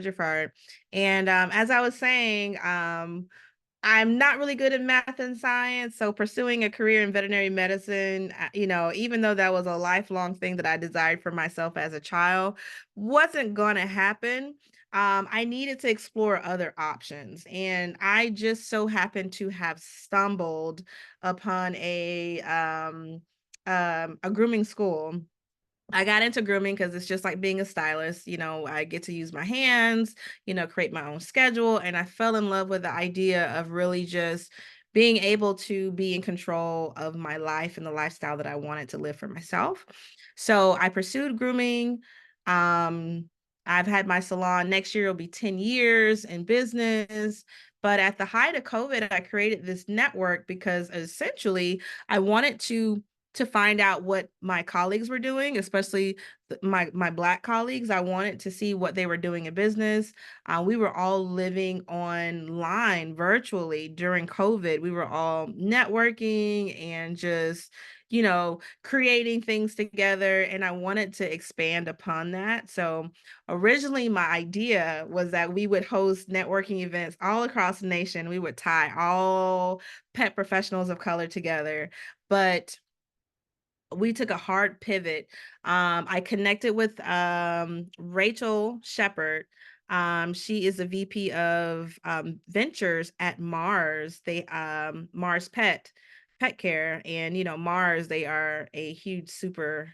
Geffrard. And as I was saying, I'm not really good at math and science, so pursuing a career in veterinary medicine, even though that was a lifelong thing that I desired for myself as a child, wasn't going to happen. I needed to explore other options, and I just so happened to have stumbled upon a grooming school. I got into grooming because it's just like being a stylist. I get to use my hands, create my own schedule. And I fell in love with the idea of really just being able to be in control of my life and the lifestyle that I wanted to live for myself. So I pursued grooming. Um, I've had my salon. Next year will be 10 years in business. But at the height of COVID, I created this network because essentially I wanted to find out what my colleagues were doing, especially my Black colleagues. I wanted to see what they were doing in business. We were all living online virtually during COVID. We were all networking and just, creating things together. And I wanted to expand upon that. So originally, my idea was that we would host networking events all across the nation. We would tie all pet professionals of color together. But we took a hard pivot. I connected with Rachel Shepard. She is a VP of ventures at Mars. Mars Pet Care, and Mars. They are a huge super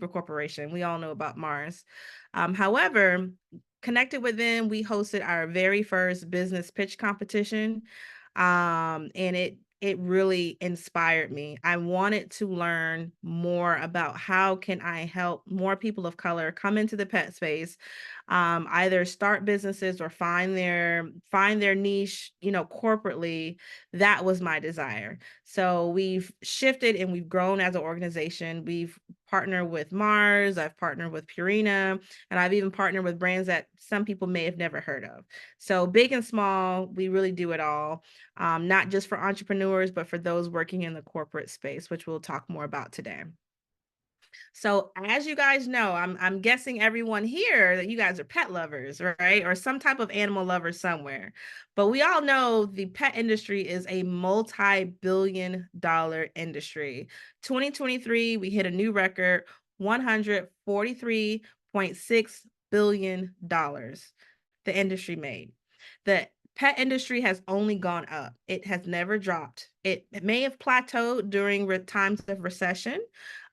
corporation. We all know about Mars. However, connected with them, we hosted our very first business pitch competition, and it really inspired me. I wanted to learn more about how can I help more people of color come into the pet space, either start businesses or find their niche, corporately. That was my desire. So we've shifted and we've grown as an organization. We've partnered with Mars, I've partnered with Purina, and I've even partnered with brands that some people may have never heard of. So big and small, we really do it all, not just for entrepreneurs, but for those working in the corporate space, which we'll talk more about today. So as you guys know, I'm guessing everyone here that you guys are pet lovers, right? Or some type of animal lover somewhere. But we all know the pet industry is a multi-billion dollar industry. 2023, we hit a new record, $143.6 billion the industry made. The pet industry has only gone up. It has never dropped. It may have plateaued during times of recession.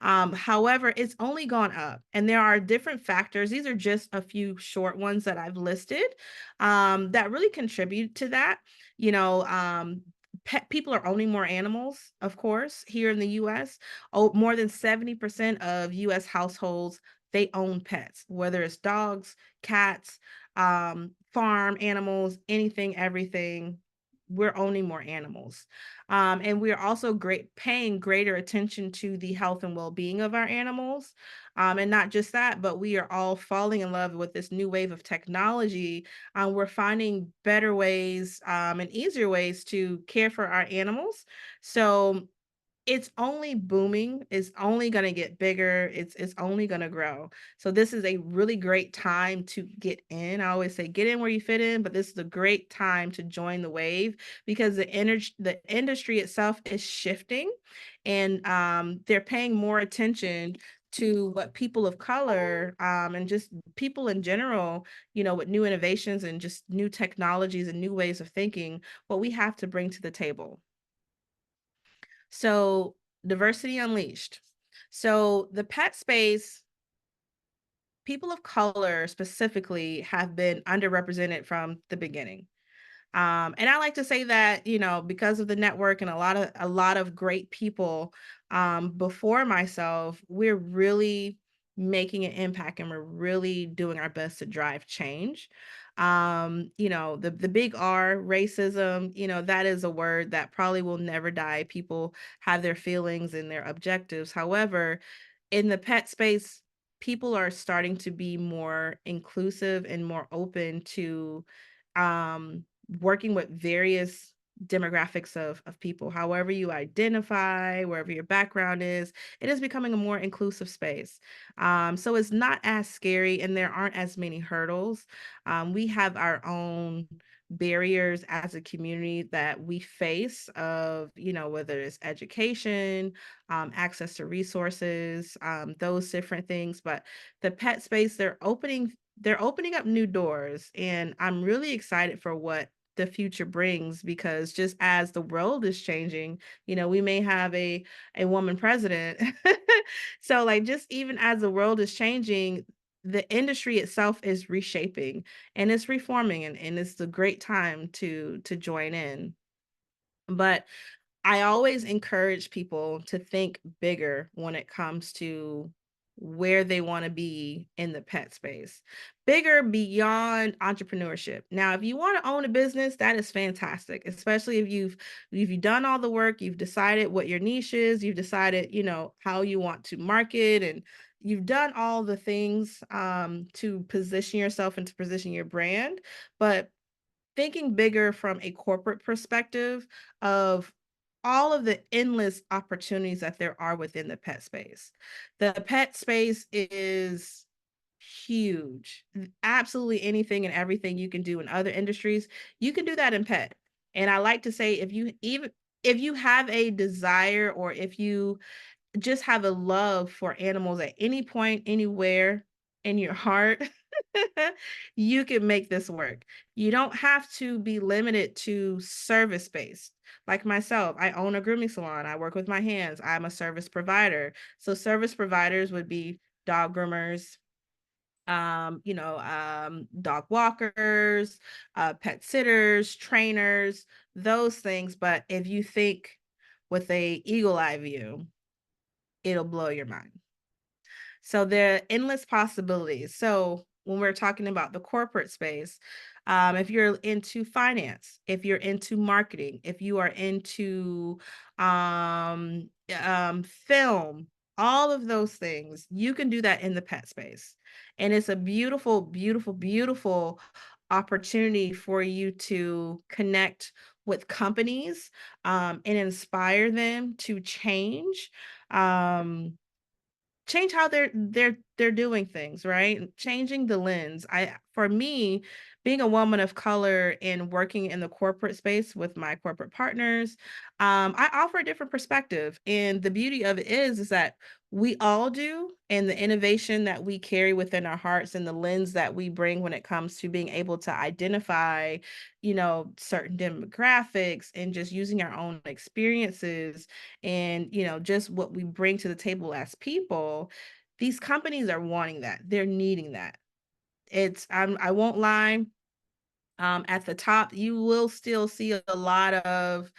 However, it's only gone up. And there are different factors. These are just a few short ones that I've listed, that really contribute to that. People are owning more animals, of course, here in the US. Oh, more than 70% of US households, they own pets, whether it's dogs, cats, farm animals, anything, everything. We're owning more animals. And we're also paying greater attention to the health and well-being of our animals. And not just that, but we are all falling in love with this new wave of technology. We're finding better ways, and easier ways to care for our animals. So it's only booming. It's only going to get bigger. It's only going to grow. So this is a really great time to get in. I always say get in where you fit in, but this is a great time to join the wave because the industry itself is shifting, and they're paying more attention to what people of color, and just people in general, with new innovations and just new technologies and new ways of thinking, what we have to bring to the table. So diversity unleashed. So the pet space, people of color specifically have been underrepresented from the beginning. And I like to say that, because of the network and a lot of great people, before myself, we're really making an impact and we're really doing our best to drive change. The big R, racism, that is a word that probably will never die. People have their feelings and their objectives. However, in the pet space, people are starting to be more inclusive and more open to, working with various demographics of people. However you identify, wherever your background is, it is becoming a more inclusive space. So it's not as scary and there aren't as many hurdles. We have our own barriers as a community that we face of, you know, whether it's education, access to resources, those different things. But the pet space, they're opening up new doors, and I'm really excited for what the future brings, because just as the world is changing, you know, we may have a woman president. So like just even as the world is changing, the industry itself is reshaping and it's reforming, and it's a great time to join in. But I always encourage people to think bigger when it comes to where they want to be in the pet space. Bigger beyond entrepreneurship. Now, if you want to own a business, that is fantastic, especially if you've done all the work, you've decided what your niche is, you've decided, you know, how you want to market, and you've done all the things to position yourself and to position your brand. But thinking bigger from a corporate perspective of all of the endless opportunities that there are within the pet space. The pet space is huge. Absolutely anything and everything you can do in other industries, you can do that in pet. And I like to say, if you have a desire, or if you just have a love for animals at any point, anywhere in your heart, you can make this work. You don't have to be limited to service based. Like myself, I own a grooming salon. I work with my hands. I'm a service provider. So service providers would be dog groomers, dog walkers, pet sitters, trainers, those things. But if you think with a eagle eye view, it'll blow your mind. So there are endless possibilities. So when we're talking about the corporate space, if you're into finance, if you're into marketing, if you are into film, all of those things, you can do that in the pet space. And it's a beautiful, beautiful, beautiful opportunity for you to connect with companies, and inspire them to um, change how they're doing things, right? Changing the lens. For me, being a woman of color and working in the corporate space with my corporate partners, I offer a different perspective. And the beauty of it is that we all do, and the innovation that we carry within our hearts and the lens that we bring when it comes to being able to identify, you know, certain demographics, and just using our own experiences, and, you know, just what we bring to the table as people. These companies are wanting that, they're needing that. I won't lie, at the top, you will still see a lot of,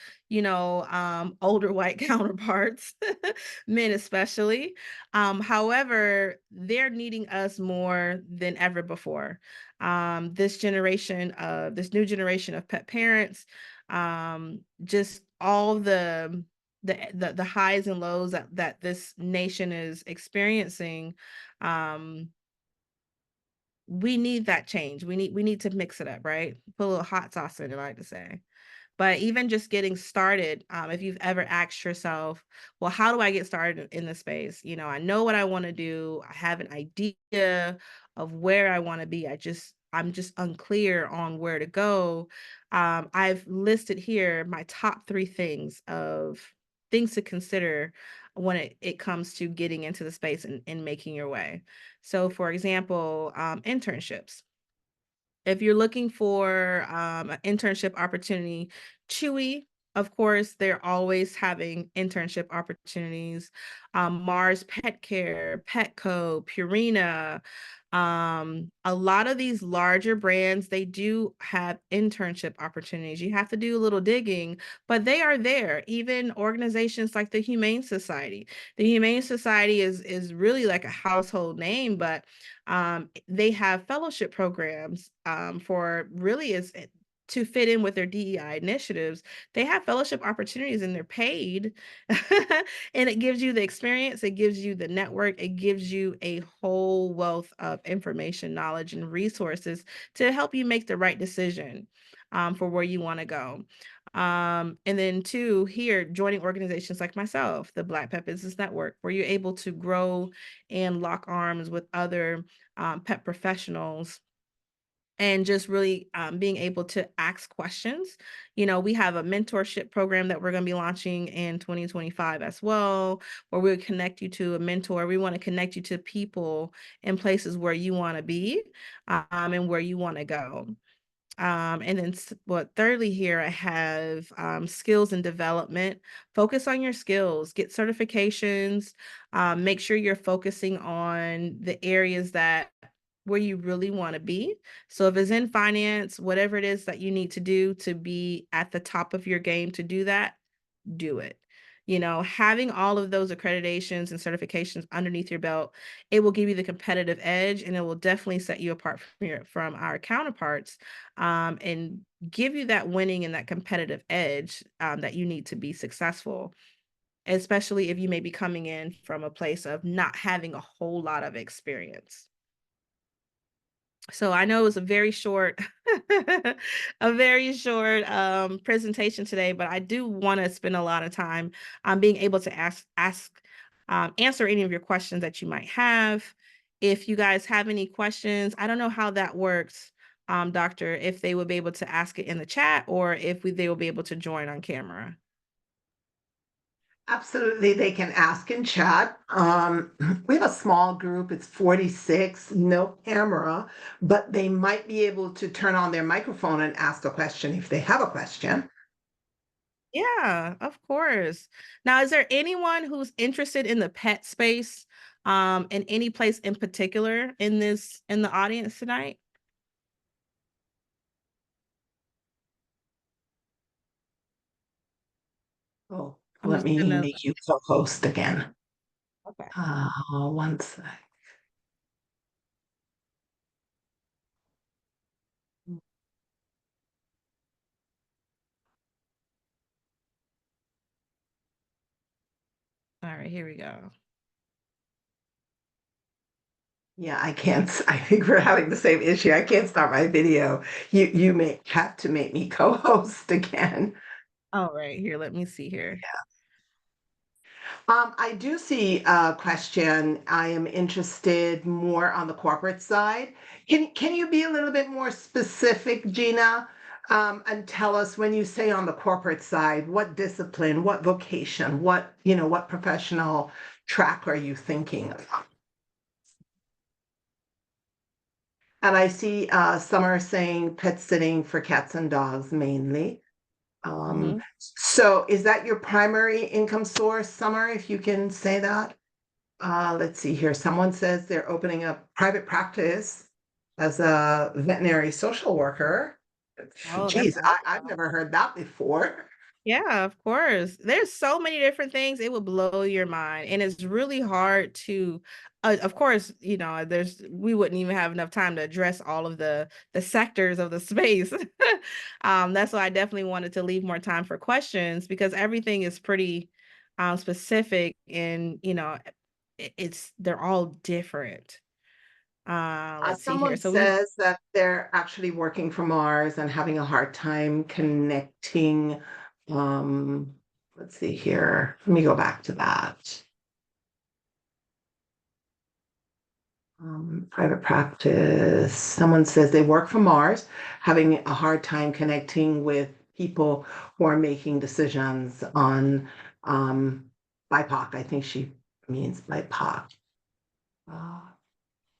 older white counterparts, men especially. However, they're needing us more than ever before. This new generation of pet parents, just all the highs and lows that this nation is experiencing. Um, we need that change. We need to mix it up, right? Put a little hot sauce in it, I like to say. But even just getting started, if you've ever asked yourself, well, how do I get started in this space? You know, I know what I want to do. I have an idea of where I want to be. I'm just unclear on where to go. I've listed here my top 3 things of things to consider when it comes to getting into the space and making your way. So for example, internships. If you're looking for an internship opportunity, Chewy, of course, they're always having internship opportunities. Mars Pet Care, Petco, Purina, a lot of these larger brands, they do have internship opportunities. You have to do a little digging, but they are there. Even organizations like the Humane Society. The Humane Society is really like a household name, but they have fellowship programs, for really is to fit in with their DEI initiatives, they have fellowship opportunities and they're paid. And it gives you the experience, it gives you the network, it gives you a whole wealth of information, knowledge, and resources to help you make the right decision for where you want to go. And then two, here, joining organizations like myself, the Black Pet Business Network, where you're able to grow and lock arms with other pet professionals and just really being able to ask questions. You know, we have a mentorship program that we're going to be launching in 2025 as well, where we'll connect you to a mentor. We want to connect you to people in places where you want to be and where you want to go. And then what thirdly here, I have skills and development. Focus on your skills, get certifications, make sure you're focusing on the areas that where you really want to be. So if it's in finance, whatever it is that you need to do to be at the top of your game to do that, do it. You know, having all of those accreditations and certifications underneath your belt, it will give you the competitive edge, and it will definitely set you apart from our counterparts, and give you that winning and that competitive edge that you need to be successful, especially if you may be coming in from a place of not having a whole lot of experience. So I know it was a very short a very short presentation today, but I do want to spend a lot of time being able to answer any of your questions that you might have. If you guys have any questions, I don't know how that works, doctor, if they would be able to ask it in the chat or if they will be able to join on camera. Absolutely, they can ask in chat. We have a small group, it's 46, no camera, but they might be able to turn on their microphone and ask a question if they have a question. Yeah, of course. Now, is there anyone who's interested in the pet space, in any place in particular in the audience tonight? Oh, I'm let just me gonna make you co-host again. Okay. One sec. All right, here we go. Yeah, I can't. I think we're having the same issue. I can't start my video. You may have to make me co-host again. All right, here, let me see here. I do see a question. I am interested more on the corporate side. Can you be a little bit more specific, Gina, and tell us when you say on the corporate side, what discipline, what vocation, what professional track are you thinking of? And I see some are saying pet sitting for cats and dogs mainly. Hmm. So is that your primary income source, Summer, if you can say that? Let's see here. Someone says they're opening a private practice as a veterinary social worker. Oh, that's Geez, I've awesome. never heard that before. Yeah, of course. There's so many different things, it will blow your mind. And it's really hard to of course, you know, we wouldn't even have enough time to address all of the sectors of the space. That's why I definitely wanted to leave more time for questions because everything is pretty specific and, you know, they're all different. Let's see here. Someone So we says that they're actually working from Mars and having a hard time connecting. Um, let's see here. Let me go back to that. Private practice. Someone says they work from Mars, having a hard time connecting with people who are making decisions on BIPOC. I think she means BIPOC. Uh,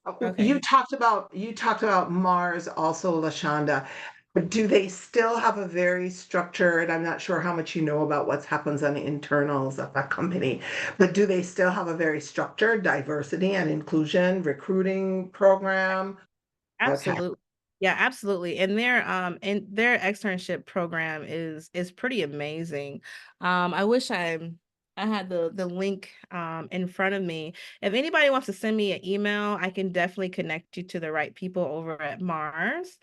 okay. you talked about Mars also, Lashonda. But do they still have a very structured, I'm not sure how much you know about what happens on the internals of that company, but do they still have a very structured diversity and inclusion recruiting program? Okay. Absolutely. Yeah, absolutely. And their externship program is pretty amazing. I wish I had the link in front of me. If anybody wants to send me an email, I can definitely connect you to the right people over at Mars.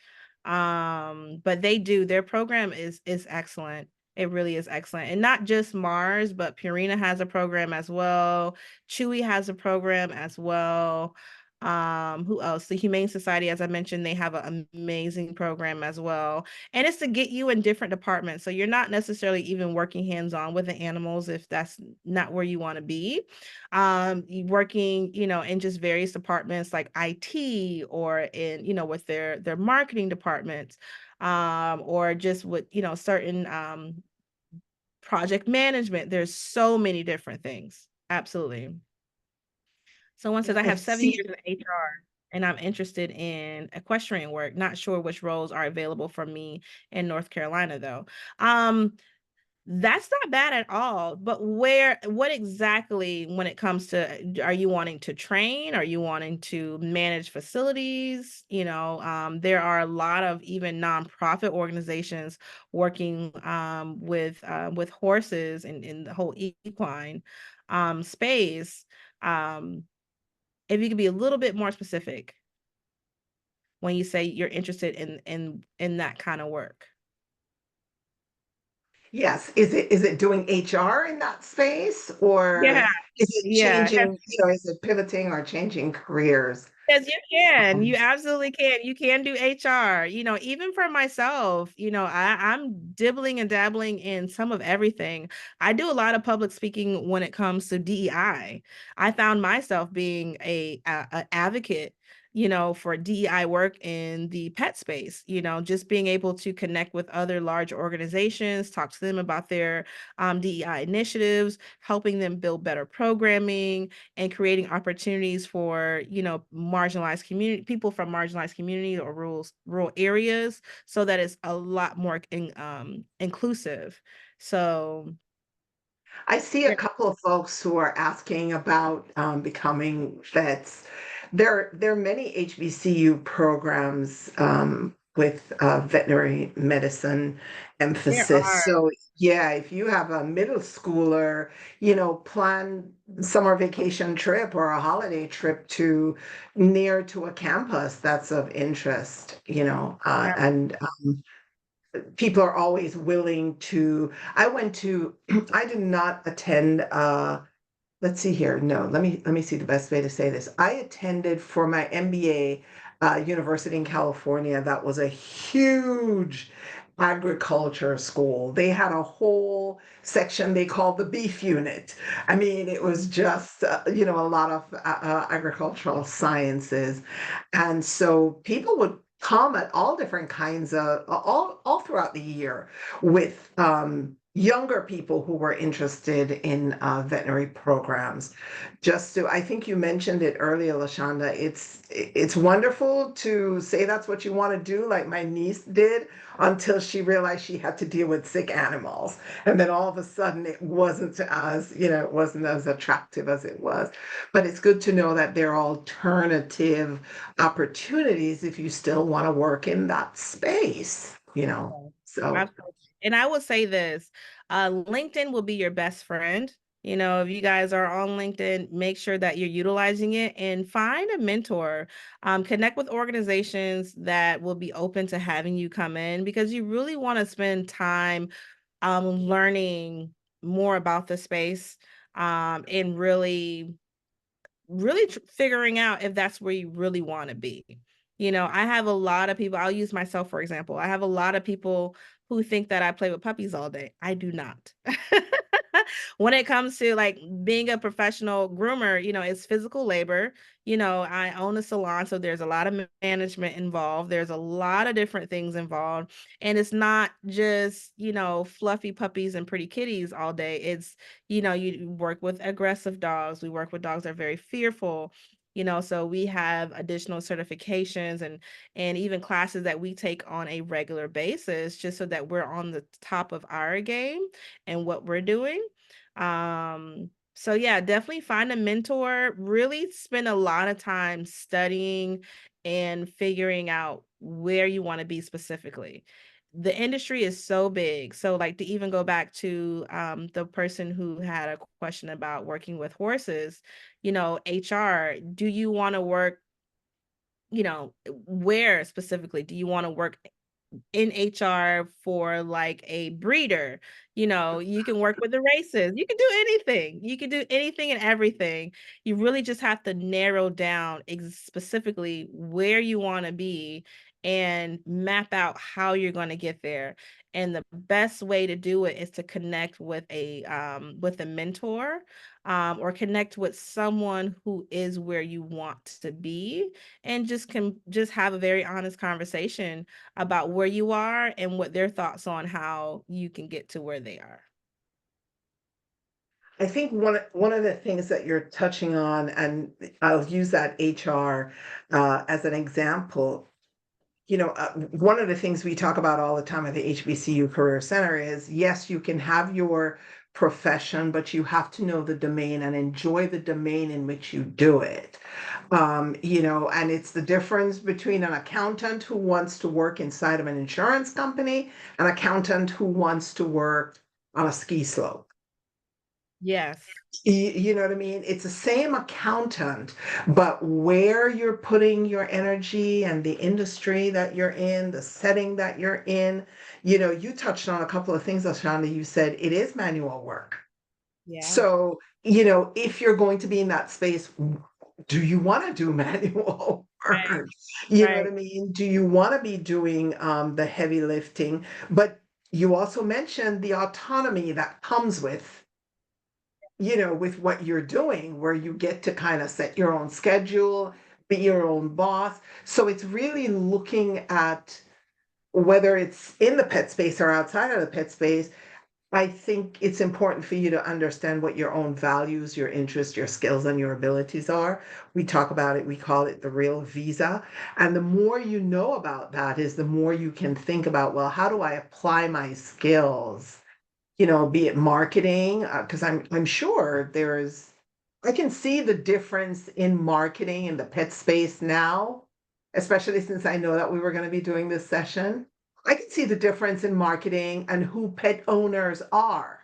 But their program is excellent. It really is excellent. And not just Mars, but Purina has a program as well. Chewy has a program as well. Who else? The Humane Society, as I mentioned, they have an amazing program as well. And it's to get you in different departments. So you're not necessarily even working hands-on with the animals if that's not where you want to be. You working, in just various departments like IT or in, with their marketing departments, or just with, certain project management. There's so many different things. Absolutely. Someone says, I have Yes. 7 years in HR and I'm interested in equestrian work. Not sure which roles are available for me in North Carolina, though. Um, that's not bad at all. But what exactly, when it comes to, are you wanting to train? Are you wanting to manage facilities? There are a lot of even nonprofit organizations working with horses and in the whole equine space. Um, if you could be a little bit more specific when you say you're interested in that kind of work. Yes. Is it doing HR in that space, Yeah, or is it yeah. changing, is it pivoting or changing careers? Yes, you can. Um, You absolutely can. You can do HR. Even for myself, I'm dibbling and dabbling in some of everything. I do a lot of public speaking when it comes to DEI. I found myself being a advocate, for DEI work in the pet space, just being able to connect with other large organizations, talk to them about their DEI initiatives, helping them build better programming, and creating opportunities for marginalized community people from marginalized communities or rural areas, so that it's a lot more inclusive. So I see a yeah, couple of folks who are asking about becoming vets. There are many HBCU programs with veterinary medicine there emphasis. are. So yeah, if you have a middle schooler, plan summer vacation trip or a holiday trip to near to a campus that's of interest, and people are always willing to. I went to I did not attend let's see here. No, let me see the best way to say this. I attended for my MBA university in California that was a huge agriculture school. They had a whole section they called the beef unit. I mean, it was just a lot of agricultural sciences, and so people would come at all different kinds of all throughout the year with younger people who were interested in veterinary programs. I think you mentioned it earlier, Lashonda. It's wonderful to say that's what you want to do, like my niece did, until she realized she had to deal with sick animals, and then all of a sudden it wasn't as attractive as it was. But it's good to know that there are alternative opportunities if you still want to work in that space. Yeah, So absolutely. And I will say this, LinkedIn will be your best friend. If you guys are on LinkedIn, make sure that you're utilizing it and find a mentor. Connect with organizations that will be open to having you come in, because you really want to spend time learning more about the space, and really figuring out if that's where you really want to be. I have a lot of people, I'll use myself for example. I have a lot of people who think that I play with puppies all day. I do not. When it comes to like being a professional groomer, it's physical labor. I own a salon, so there's a lot of management involved. There's a lot of different things involved. And it's not just, fluffy puppies and pretty kitties all day. It's, you work with aggressive dogs. We work with dogs that are very fearful. So we have additional certifications and even classes that we take on a regular basis, just so that we're on the top of our game and what we're doing. So yeah, definitely find a mentor, really spend a lot of time studying and figuring out where you want to be specifically. The industry is so big. So like, to even go back to the person who had a question about working with horses, HR, do you want to work, where specifically do you want to work in HR for like a breeder. You can work with the races. You can do anything. You can do anything and everything. You really just have to narrow down specifically where you want to be and map out how you're going to get there. And the best way to do it is to connect with a mentor, or connect with someone who is where you want to be, and just have a very honest conversation about where you are and what their thoughts on how you can get to where they are. I think one of the things that you're touching on, and I'll use that HR as an example. One of the things we talk about all the time at the HBCU Career Center is, yes, you can have your profession, but you have to know the domain and enjoy the domain in which you do it. And it's the difference between an accountant who wants to work inside of an insurance company, an accountant who wants to work on a ski slope. Yes. You know what I mean? It's the same accountant, but where you're putting your energy and the industry that you're in, the setting that you're in, you touched on a couple of things, Lashonda. You said it is manual work. Yeah. So, if you're going to be in that space, do you want to do manual Right. work? You know what I Right. mean? Do you want to be doing the heavy lifting? But you also mentioned the autonomy that comes with what you're doing, where you get to kind of set your own schedule, be your own boss. So it's really looking at whether it's in the pet space or outside of the pet space. I think it's important for you to understand what your own values, your interests, your skills, and your abilities are. We talk about it, we call it the real visa. And the more you know about that is the more you can think about, well, how do I apply my skills? Be it marketing, because I'm sure I can see the difference in marketing in the pet space now, especially since I know that we were going to be doing this session. I can see the difference in marketing and who pet owners are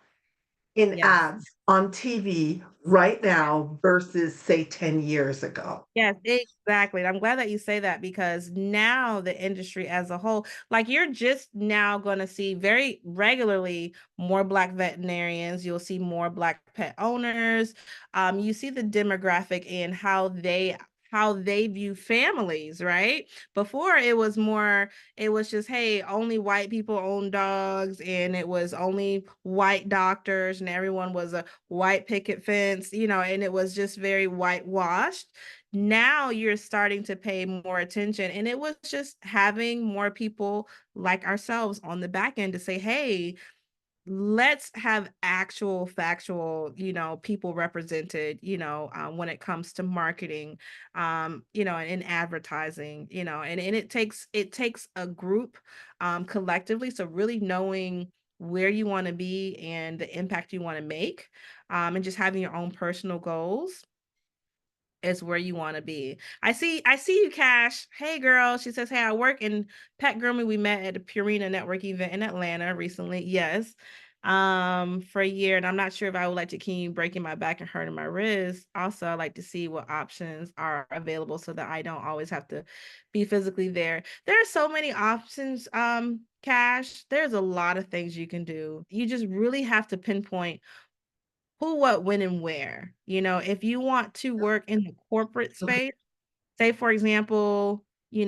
in Yes. ads on TV right now versus, say, 10 years ago. Yes, exactly. And I'm glad that you say that, because now the industry as a whole, like, you're just now going to see very regularly more Black veterinarians. You'll see more Black pet owners. You see the demographic in how they view families, right? Before it was just, hey, only white people own dogs, and it was only white doctors, and everyone was a white picket fence, and it was just very whitewashed. Now you're starting to pay more attention, and it was just having more people like ourselves on the back end to say, hey, let's have actual factual, people represented, when it comes to marketing, and advertising, and it takes a group, collectively. So really knowing where you want to be and the impact you want to make, and just having your own personal goals is where you wanna be. I see you, Cash. Hey, girl. She says, "Hey, I work in pet grooming. We met at a Purina Network event in Atlanta recently." Yes. For a year, and I'm not sure if I would like to keep breaking my back and hurting my wrist. Also, I like to see what options are available so that I don't always have to be physically there. There are so many options, Cash. There's a lot of things you can do. You just really have to pinpoint who, what, when, and where. If you want to work in the corporate space, say, for example, you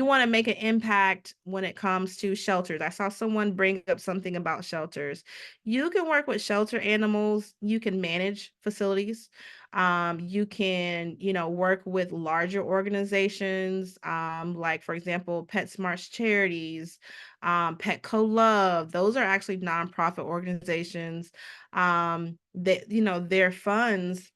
want to make an impact when it comes to shelters. I saw someone bring up something about shelters. You can work with shelter animals, you can manage facilities. You can, work with larger organizations, like, for example, PetSmart's charities, Petco Love. Those are actually nonprofit organizations, that, their funds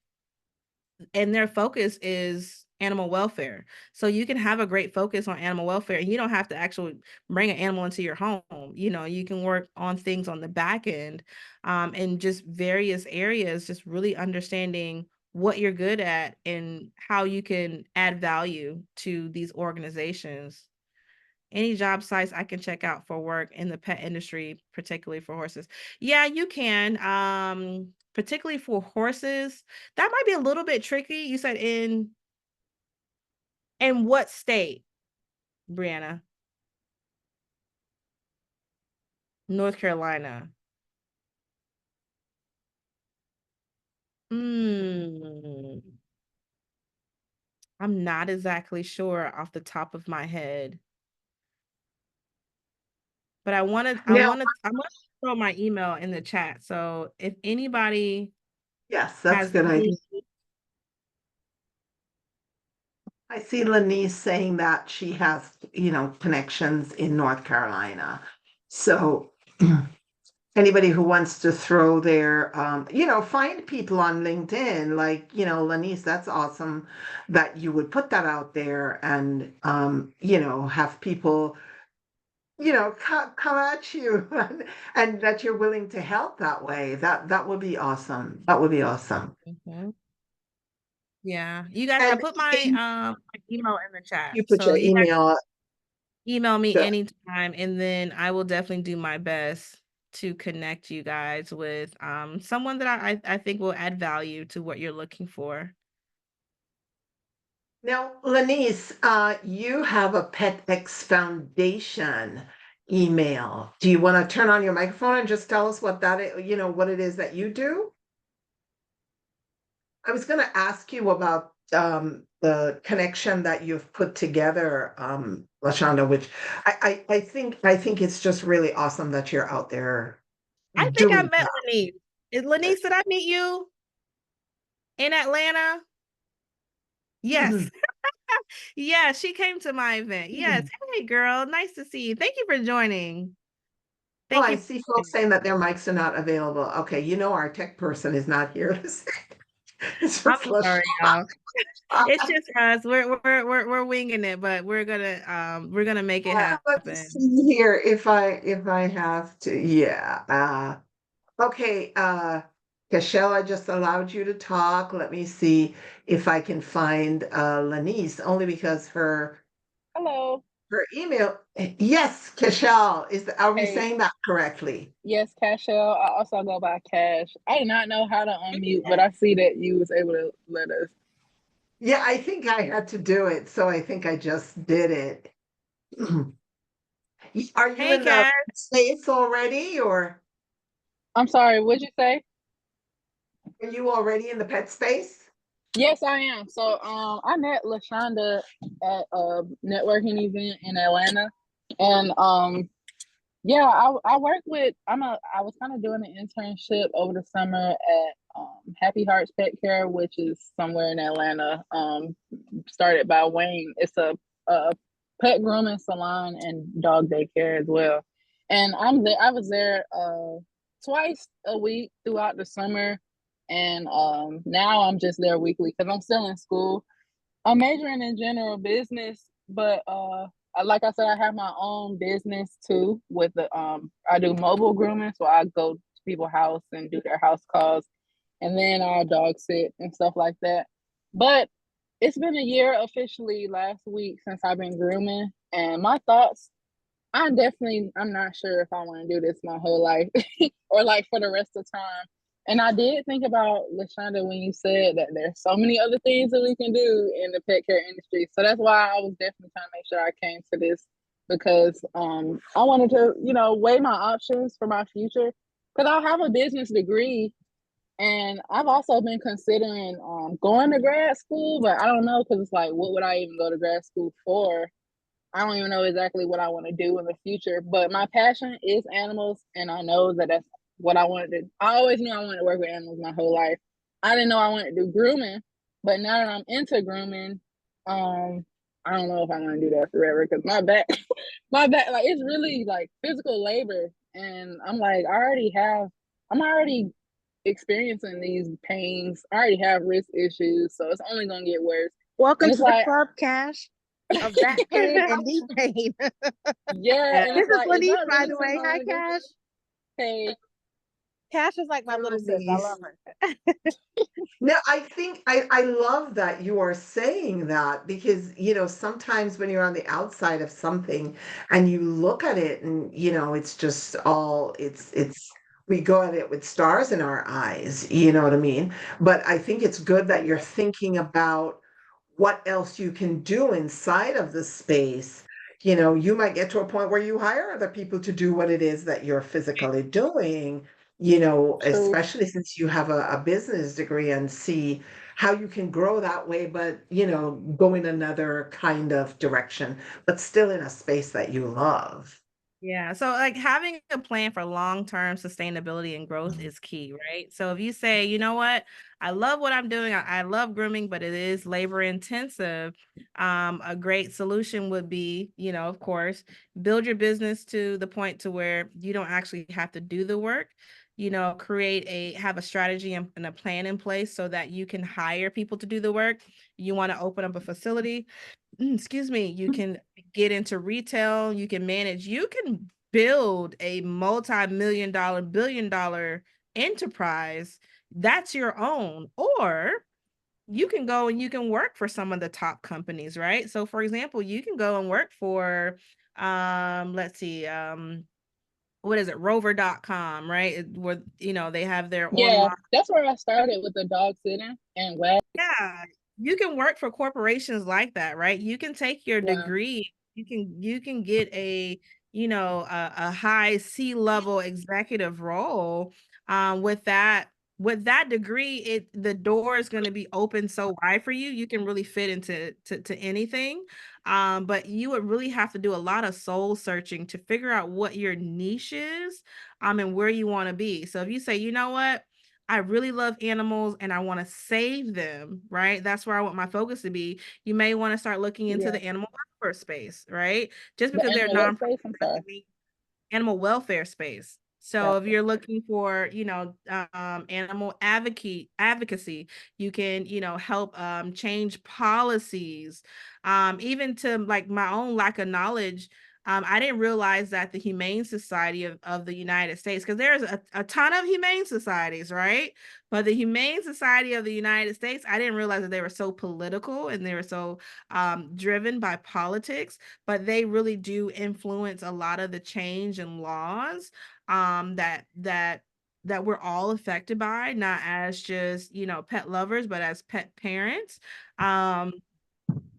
and their focus is animal welfare. So you can have a great focus on animal welfare, and you don't have to actually bring an animal into your home. You can work on things on the back end, in just various areas, just really understanding what you're good at and how you can add value to these organizations. Any job sites I can check out for work in the pet industry, particularly for horses. Yeah, you can. Particularly for horses, that might be a little bit tricky. You said in what state, Brianna? North Carolina. Mm, I'm not exactly sure off the top of my head, but Now, I'm gonna throw my email in the chat. So if anybody yes, that's a has good idea. any, I see Lanice saying that she has, connections in North Carolina. So anybody who wants to throw their, find people on LinkedIn, like, Lanice, that's awesome that you would put that out there and, have people, come at you and that you're willing to help that way. That would be awesome. That would be awesome. Mhm. Yeah, you guys, I And put can my email in the chat. you put So your you guys email? email me Good. anytime, and then I will definitely do my best to connect you guys with someone that I think will add value to what you're looking for. Now, Lanice, you have a PetX Foundation email. Do you want to turn on your microphone and just tell us what that is, what it is that you do? I was going to ask you about the connection that you've put together, Lashonda, which I think it's just really awesome that you're out there I think I doing met that. Lenise. Is Lenise, did I meet you in Atlanta? Yes. Mhm, Yeah, she came to my event. Yes. mhm. Hey, girl. Nice to see you. Thank you for joining. Oh, Thank I you. see folks saying that their mics are not available. Okay, our tech person is not here to say. It's I'm just sorry, Lashonda. y'all. It's just us. We're winging it, but we're gonna make it Let me happen. see here if I have to. Yeah. Okay. Cashel, I just allowed you to talk. Let me see if I can find Lanice, only because Hello. her email. Yes, Cashel, are we Hey. saying that correctly? Yes, Cashel. I also go by Cash. I did not know how to unmute, but I see that you was able to let us. Yeah, I think I had to do it, so I think I just did it. Are you Hey, in the Kat. States already, or I'm sorry, what'd you say? are you already in the pet space? Yes, I am. So I met Lashonda at a networking event in Atlanta. And yeah, I work with I was kind of doing an internship over the summer at Happy Hearts Pet Care, which is somewhere in Atlanta. Started by Wayne. It's a pet grooming salon and dog daycare as well. And I was there twice a week throughout the summer, and now I'm just there weekly because I'm still in school. I'm majoring in general business, but like I said, I have my own business too. With the I do mobile grooming, so I go to people's house and do their house calls, and then I'll dog sit and stuff like that. But it's been a year officially last week since I've been grooming, and my thoughts. I'm not sure if I want to do this my whole life or like for the rest of time. And I did think about Lashonda when you said that there's so many other things that we can do in the pet care industry. So that's why I was definitely trying to make sure I came to this because I wanted to, weigh my options for my future. Because I have a business degree and I've also been considering going to grad school, but I don't know because it's like, what would I even go to grad school for? I don't even know exactly what I want to do in the future, but my passion is animals, and I know that that's what I wanted to. I always knew I wanted to work with animals my whole life. I didn't know I wanted to do grooming, but now that I'm into grooming, um, I don't know if I want to do that forever because my back, my back, like it's really like physical labor, and I'm already experiencing these pains. I already have wrist issues, so it's only gonna get worse. Welcome And it's to the like, club, Cash, of back pain and knee pain. yeah, and This it's is like, is Lenise, that by really the something way. I Hi, want to do? Cash. Hey, Cash is like my Hi, little sis. I Lanice. love her. No, I think I love that you are saying that because, sometimes when you're on the outside of something and you look at it and, it's just all, we go at it with stars in our eyes, you know what I mean? But I think it's good that you're yeah, thinking about what else you can do inside of the space, You might get to a point where you hire other people to do what it is that you're physically doing, True. especially since you have a business degree, and see how you can grow that way, but, go in another kind of direction, but still in a space that you love. Yeah. So like having a plan for long-term sustainability and growth is key, right? So if you say, you know what, I love what I'm doing, I love grooming, but it is labor intensive. A great solution would be, of course, build your business to the point to where you don't actually have to do the work. Have a strategy and a plan in place so that you can hire people to do the work. You want to open up a facility, excuse me, you can get into retail, you can build a multi-million dollar, billion-dollar enterprise that's your own, or you can go and you can work for some of the top companies, right? So for example, you can go and work for let's see, what is it, rover.com, right? Where they have their Yeah, online. that's where I started with the dog sitting and wax. Yeah, you can work for corporations like that, right? You can take your Yeah, degree, you can get a high C-level executive role with that degree. The door is going to be open so wide for you. You can really fit into to anything. But you would really have to do a lot of soul searching to figure out what your niche is, and where you want to be. So if you say, you know what, I really love animals and I want to save them, right? That's where I want my focus to be. You may want to start looking into yeah. the animal welfare space, right? Just The because they're animal what nonprofit space? I'm sorry. doesn't mean animal welfare space. So if Gotcha. you're looking for, animal advocacy, you can, help change policies. Even to like my own lack of knowledge, I didn't realize that the Humane Society of the United States, because there's a ton of humane societies, right? But the Humane Society of the United States, I didn't realize that they were so political and they were so driven by politics, but they really do influence a lot of the change in laws that we're all affected by, not as just pet lovers, but as pet parents. Um,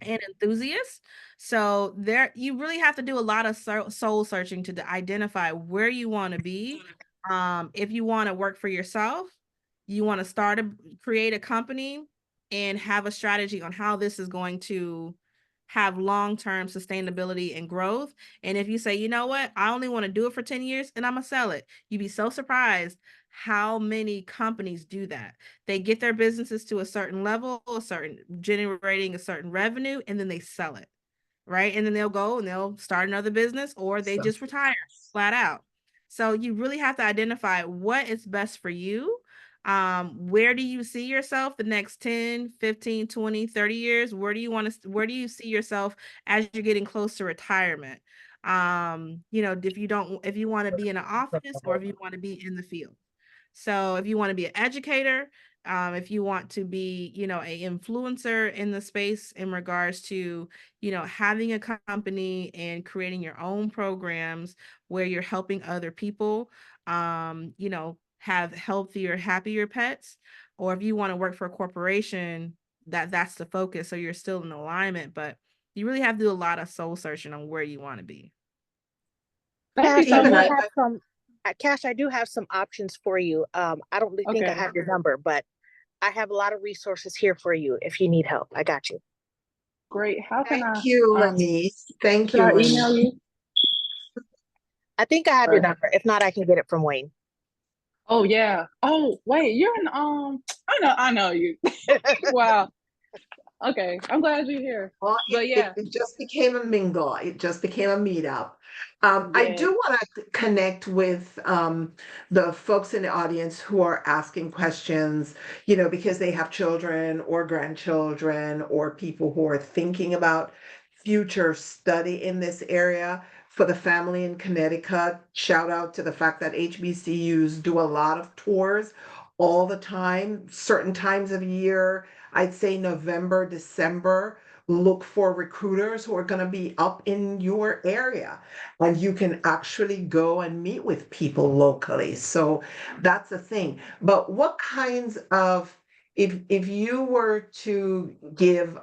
and enthusiasts. So there, you really have to do a lot of soul searching to identify where you want to be. If you want to work for yourself, you want to create a company and have a strategy on how this is going to have long-term sustainability and growth. And if you say, you know what, I only want to do it for 10 years and I'm gonna sell it, you'd be so surprised how many companies do that. They get their businesses to a certain level, generating a certain revenue, and then they sell it, right? And then they'll go and they'll start another business, or they just Something retire else. flat out. So you really have to identify what is best for you. Where do you see yourself the next 10, 15, 20, 30 years? Where do you see yourself as you're getting close to retirement? If you want to be in an office or if you want to be in the field. So if you want to be an educator, if you want to be, a influencer in the space in regards to, having a company and creating your own programs where you're helping other people, have healthier, happier pets, or if you want to work for a corporation, that's the focus. So you're still in alignment, but you really have to do a lot of soul searching on where you want to be. Thank you Cash, I so Even do much. have some. Cash, I do have some options for you. I don't really think I Okay, have your number, but I have a lot of resources here for you if you need help. I got you. great. How can Thank you, Lenise. Thank should you, I Lenise. email you? I think I have your Or number. If not, I can get it from Wayne. oh yeah. Oh wait, you're in I know you. Wow. Okay. I'm glad you're here. Well, But it, yeah. it just became a mingle. It just became a meetup. I Yeah. do want to connect with the folks in the audience who are asking questions, because they have children or grandchildren or people who are thinking about future study in this area. For the family in Connecticut, shout out to the fact that HBCUs do a lot of tours all the time, certain times of year. I'd say November, December. Look for recruiters who are going to be up in your area, and you can actually go and meet with people locally. So that's the thing. But what kinds of if you were to give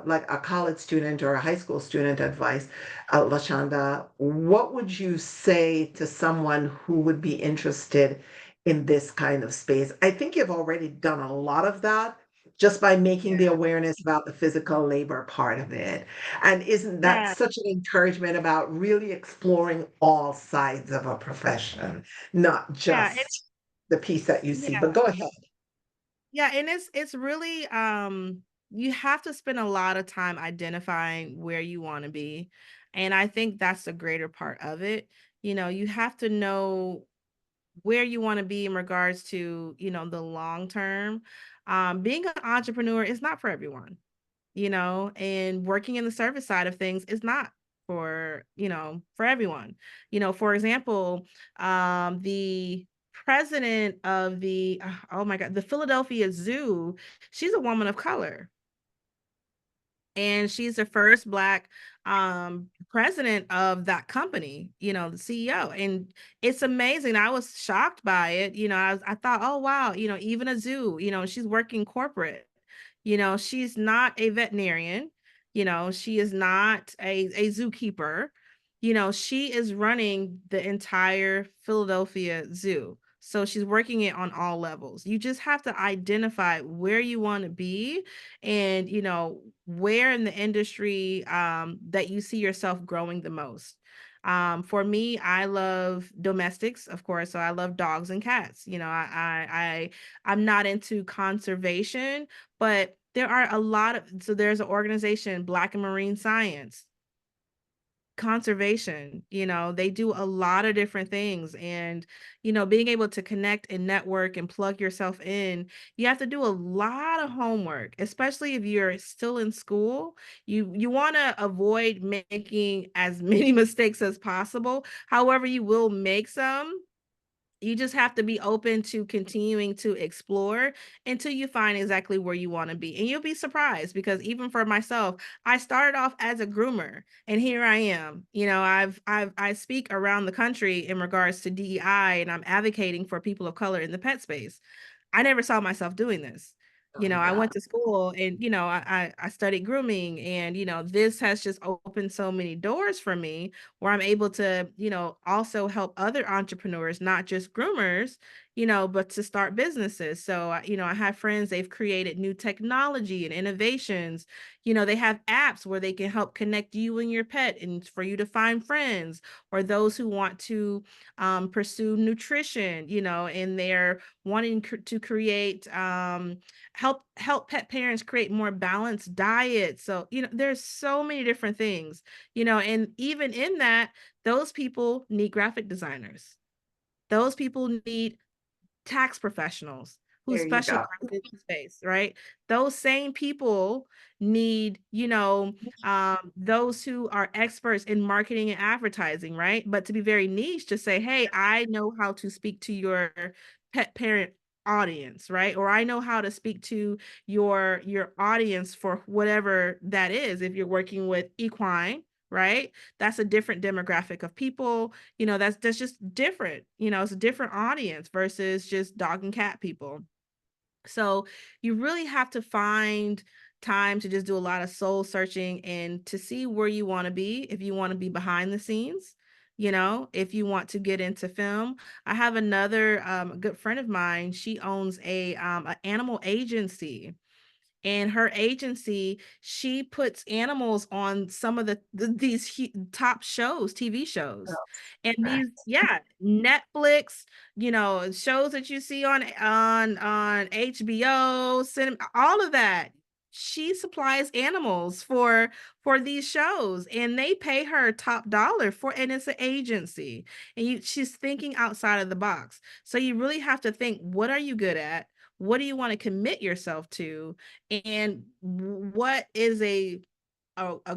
like a college student or a high school student advice, Lashonda, what would you say to someone who would be interested in this kind of space? I think you've already done a lot of that just by making the Yeah. awareness about the physical labor part of it. And isn't that Yeah. such an encouragement about really exploring all sides of a profession, not Yeah. just the piece that you see? Yeah. But go ahead. Yeah, and it's really you have to spend a lot of time identifying where you want to be. And I think that's the greater part of it. You have to know where you want to be in regards to, the long term. Being an entrepreneur is not for everyone, and working in the service side of things is not for everyone. For example, the president of the oh my god, the Philadelphia Zoo, she's a woman of color, and she's the first Black president of that company, the CEO. And it's amazing. I was shocked by it. I thought, oh wow, even a zoo, she's working corporate. She's not a veterinarian, she is not a zookeeper. She is running the entire Philadelphia Zoo. So she's working it on all levels. You just have to identify where you want to be, and where in the industry that you see yourself growing the most. For me, I love domestics, of course, so I love dogs and cats. I'm not into conservation, but there are a lot of, so there's an organization, Black and Marine Science conservation. They do a lot of different things, and being able to connect and network and plug yourself in, you have to do a lot of homework, especially if you're still in school. You want to avoid making as many mistakes as possible. However, you will make some. You just have to be open to continuing to explore until you find exactly where you want to be. And you'll be surprised, because even for myself, I started off as a groomer, and here I am. I speak around the country in regards to DEI, and I'm advocating for people of color in the pet space. I never saw myself doing this. Oh my I God. went to school, and I studied grooming, and this has just opened so many doors for me, where I'm able to also help other entrepreneurs, not just groomers, but to start businesses. So I have friends, they've created new technology and innovations. They have apps where they can help connect you and your pet, and for you to find friends, or those who want to pursue nutrition, and they're wanting to create help pet parents create more balanced diets. So there's so many different things, and even in that, those people need graphic designers, those people need tax professionals who There you specialize go. in this space, right? Those same people need, those who are experts in marketing and advertising, right? But to be very niche, to say, hey, I know how to speak to your pet parent audience, right? Or I know how to speak to your audience for whatever that is. If you're working with equine, right? That's a different demographic of people. That's just different. It's a different audience versus just dog and cat people. So you really have to find time to just do a lot of soul searching, and to see where you want to be. If you want to be behind the scenes, if you want to get into film. I have another good friend of mine. She owns a animal agency, and her agency, she puts animals on some of these top shows, TV shows. And these, yeah, Netflix, shows that you see on HBO, cinema, all of that. She supplies animals for these shows, and they pay her top dollar for, and it's an agency. And she's thinking outside of the box. So you really have to think, what are you good at? What do you want to commit yourself to? And what is a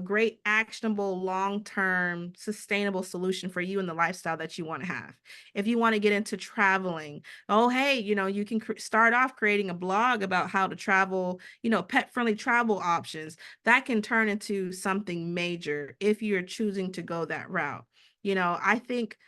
great, actionable, long-term, sustainable solution for you and the lifestyle that you want to have? If you want to get into traveling, oh hey, you can start off creating a blog about how to travel, pet-friendly travel options. That can turn into something major if you're choosing to go that route. I think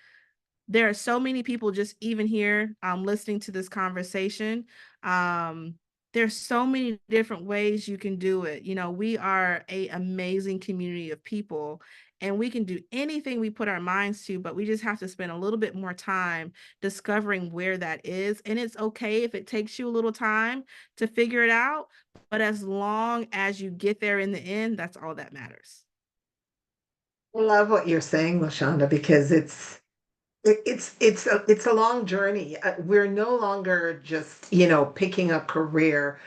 there are so many people just even here listening to this conversation, um there's so many different ways you can do it. You know, we are a amazing community of people and we can do anything we put our minds to, but we just have to spend a little bit more time discovering where that is. And it's okay if it takes you a little time to figure it out, but as long as you get there in the end, that's all that matters. I love what you're saying, Lashonda, because it's a long journey. We're no longer just, picking a career,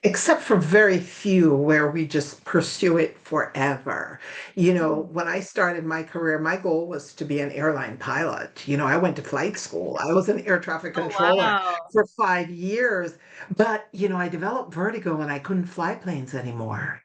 except for very few where we just pursue it forever. Mhm. When I started my career, my goal was to be an airline pilot. I went to flight school. I was an air traffic Oh, controller wow. for 5 years, but I developed vertigo and I couldn't fly planes anymore.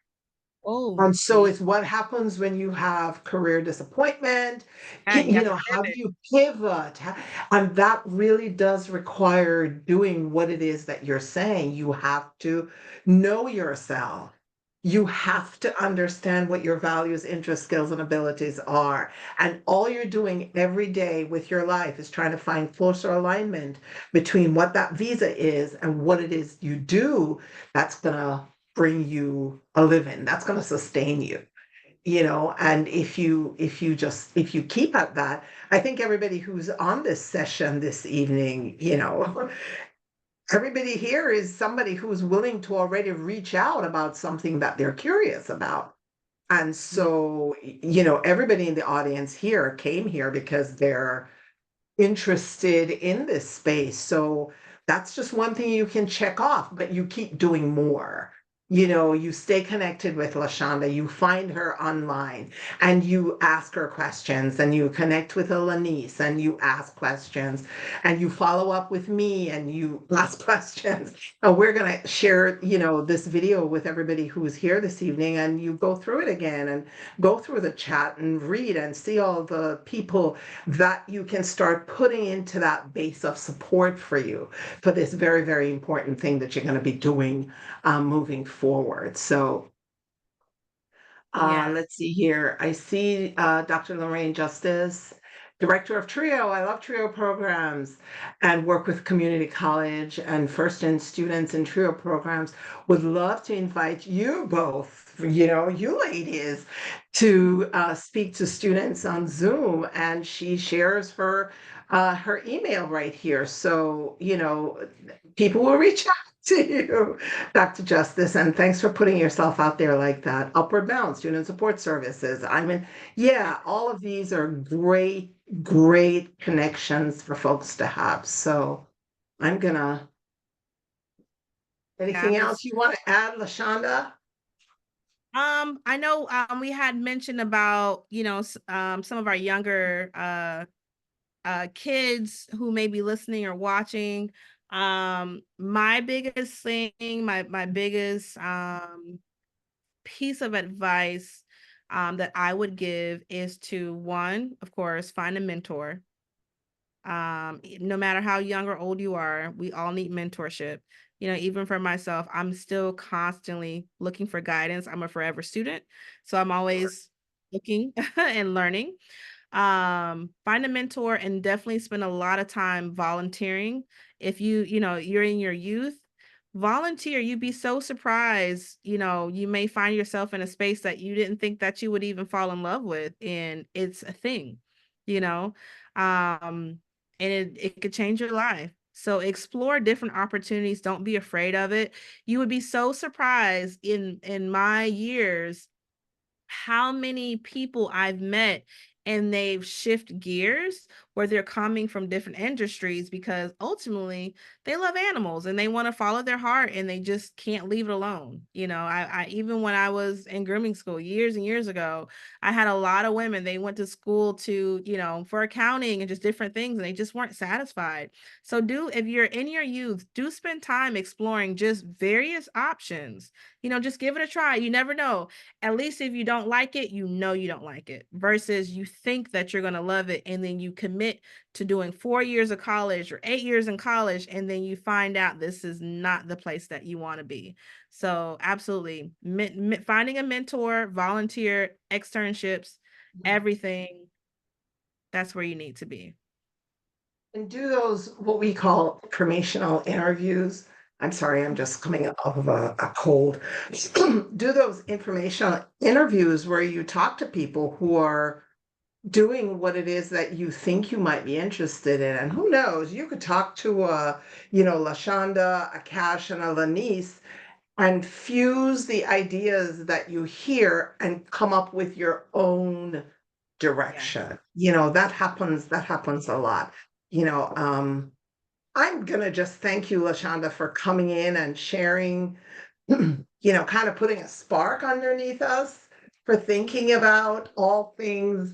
Oh, And so see, it's what happens when you have career disappointment. you have to How do pivot. you pivot? And that really does require doing what it is that you're saying. You have to know yourself. You have to understand what your values, interests, skills, and abilities are. And all you're doing every day with your life is trying to find closer alignment between what that visa is and what it is you do that's going to bring you a living, that's going to sustain you. And if you keep at that, I think everybody who's on this session this evening, everybody here is somebody who's willing to already reach out about something that they're curious about. And Yeah. so, everybody in the audience here came here because they're interested in this space. So that's just one thing you can check off, but you keep doing more. You stay connected with Lashonda, you find her online and you ask her questions and you connect with Alanice and you ask questions and you follow up with me and you ask questions. And we're going to share, this video with everybody who's here this evening and you go through it again and go through the chat and read and see all the people that you can start putting into that base of support for you for this very, very important thing that you're going to be doing moving forward. So Yeah. let's see here. I see Dr. Lorraine Justice, Director of TRIO. I love TRIO programs and work with community college and first-in students in TRIO programs. Would love to invite you both, you ladies, to speak to students on Zoom. And she shares her email right here. So, people will reach out to you, Dr. Justice, and thanks for putting yourself out there like that. Upward Bound, Student Support Services. I mean, yeah, all of these are great, great connections for folks to have. So I'm gonna, Yeah. anything else you want to add, Lashonda? I know we had mentioned about, some of our younger kids who may be listening or watching. My biggest thing, my biggest piece of advice that I would give is to one, of course, find a mentor. No matter how young or old you are, we all need mentorship. Even for myself, I'm still constantly looking for guidance. I'm a forever student, so I'm always looking and learning. Find a mentor and definitely spend a lot of time volunteering. If you're in your youth, volunteer. You'd be so surprised. You may find yourself in a space that you didn't think that you would even fall in love with, and it's a thing, you know. Um, and it could change your life. So explore different opportunities. Don't be afraid of it. You would be so surprised in my years how many people I've met and they've shift gears where they're coming from different industries because ultimately they love animals and they want to follow their heart and they just can't leave it alone. I even when I was in grooming school years and years ago, I had a lot of women, they went to school to, for accounting and just different things and they just weren't satisfied. So if you're in your youth, do spend time exploring just various options. Just give it a try. You never know. At least if you don't like it, you don't like it versus you think that you're going to love it. And then you commit to doing 4 years of college or 8 years in college. And then you find out this is not the place that you want to be. So absolutely finding a mentor, volunteer, externships, everything. That's where you need to be. And do those what we call informational interviews. I'm sorry, I'm just coming off of a cold. Do those informational interviews where you talk to people who are doing what it is that you think you might be interested in. And who knows, you could talk to Lashonda, a Cash, and a Lanice and fuse the ideas that you hear and come up with your own direction. That happens a lot. I'm gonna just thank you, Lashonda, for coming in and sharing, kind of putting a spark underneath us for thinking about all things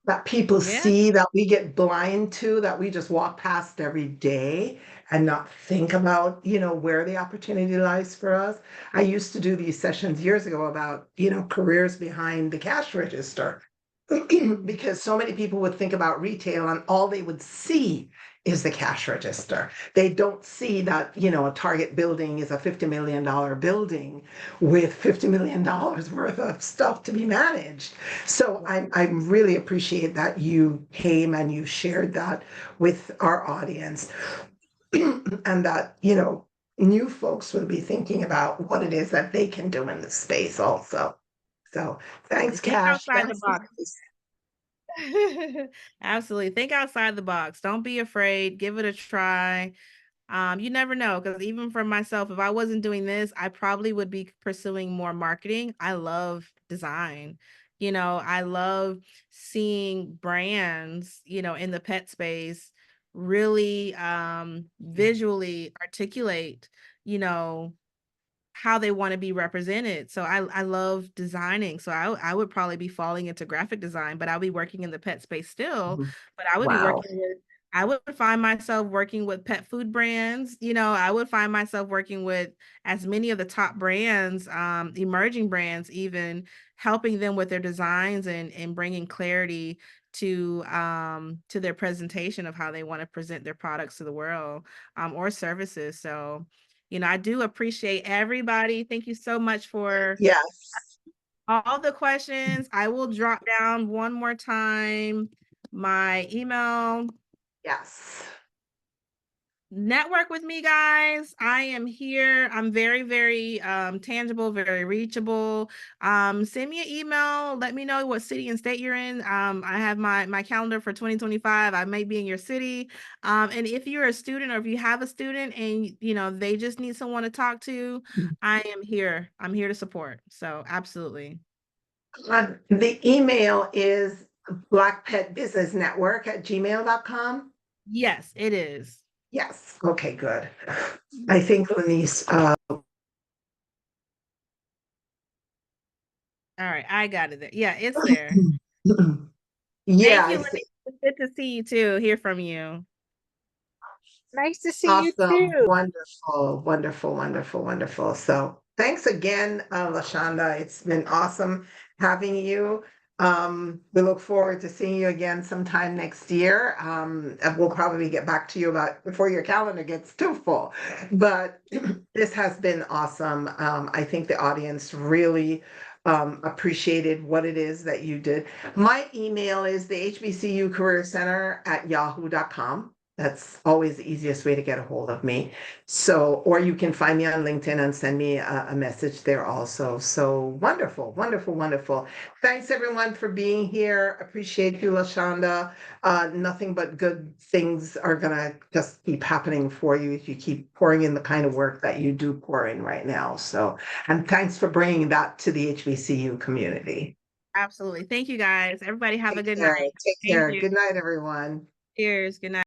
that people Yeah. see that we get blind to, that we just walk past every day and not think about, where the opportunity lies for us. I used to do these sessions years ago about, careers behind the cash register because so many people would think about retail and all they would see is the cash register. They don't see that, a Target building is a $50 million building with $50 million worth of stuff to be managed. So I really appreciate that you came and you shared that with our audience and that, new folks will be thinking about what it is that they can do in this space also. So thanks, Think Cash. outside the Thanks. box. Absolutely. Think outside the box. Don't be afraid. Give it a try. You never know, because even for myself, if I wasn't doing this, I probably would be pursuing more marketing. I love design. I love seeing brands, in the pet space really visually articulate, you know, how they want to be represented. So I love designing. So I would probably be falling into graphic design, but I'll be working in the pet space still. Mhm. But I would be Wow. working with I would find myself working with pet food brands. I would find myself working with as many of the top brands, emerging brands, even helping them with their designs and bringing clarity to their presentation of how they want to present their products to the world, or services. So I do appreciate everybody. Thank you so much for Yes. all the questions. I will drop down one more time my email. Yes. Network with me, guys. I am here. I'm very, very tangible, very reachable. Send me an email. Let me know what city and state you're in. I have my calendar for 2025. I may be in your city. And if you're a student or if you have a student and they just need someone to talk to, I am here. I'm here to support. So absolutely. The email is blackpetbusinessnetwork@gmail.com. Yes, it is. Yes. Okay, good. I think Lanice, All right, I got it there. Yeah, it's there. yeah, Thank you, Lenny. It's good to see you too, hear from you. Nice to see you awesome. too. Wonderful, wonderful, wonderful, wonderful. So thanks again, Lashonda. It's been awesome having you. We look forward to seeing you again sometime next year. And we'll probably get back to you about before your calendar gets too full. But this has been awesome. I think the audience really appreciated what it is that you did. My email is the HBCU Career Center at yahoo.com. That's always the easiest way to get a hold of me. So, or you can find me on LinkedIn and send me a message there also. So wonderful, wonderful, wonderful. Thanks everyone for being here. Appreciate you, Lashonda. Nothing but good things are gonna just keep happening for you if you keep pouring in the kind of work that you do pour in right now. So, and thanks for bringing that to the HBCU community. Absolutely. Thank you, guys. Everybody have a Take good care. night. Take Thank care. you. Good night, everyone. Cheers. Good night.